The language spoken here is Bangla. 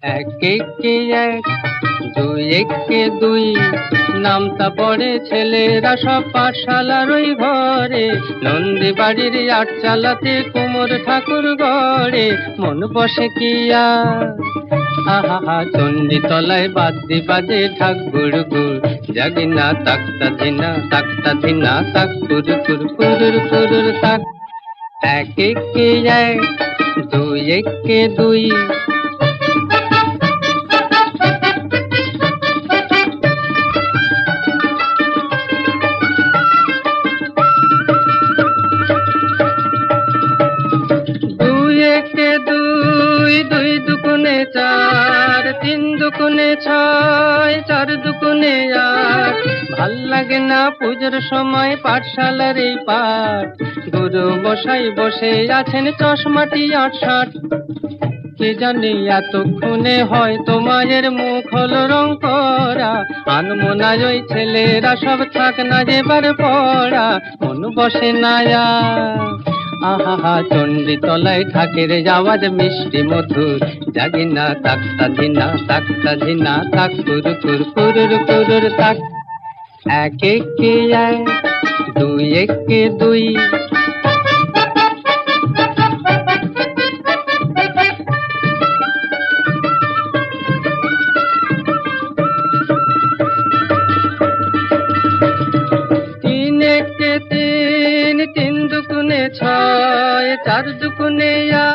এক একে এক, দুই একে দুই, নামতা পড়ে ছেলেরা সব পাঠশালার ওই ঘরে। নন্দী বাড়ির আট চালাতে কুমোর ঠাকুর গড়ে, মন বসে কি আর। আহা চণ্ডী তলায় বাদ্যি বাজে ঢাক গুড়গুড়, জাগিনা তাক্তা ধিনা তাক কুরুর কুরুর কুরুর তাক। এক একে এক, দুই একে দুই। দুই একে দুই, দুই দুগুণে চার, তিন দুগুণে ছয়, চার দুগুণে আট। ভাল লাগে না পুজোর সময় পাঠশালার এই পাঠ, গুরু মশাই বসে আছেন চশমাটি 68। কে জানে এতক্ষণে হয়তো মায়ের মুখ হলো রং করা, আনমনায় ওই ছেলেরা সব থাক না যেবার পড়া, মন বসে না আর। আহা চণ্ডী তলায় ঢাকের আওয়াজ মিষ্টি মধুর, জাগিনা তাক্তা ধিনা তাক কুরুর কুরুর কুরুর তাক। এক একে এক, দুই একে দুই। তিন একে তিন, তিন দুগুণে ছয়, চার দুগুণে আট।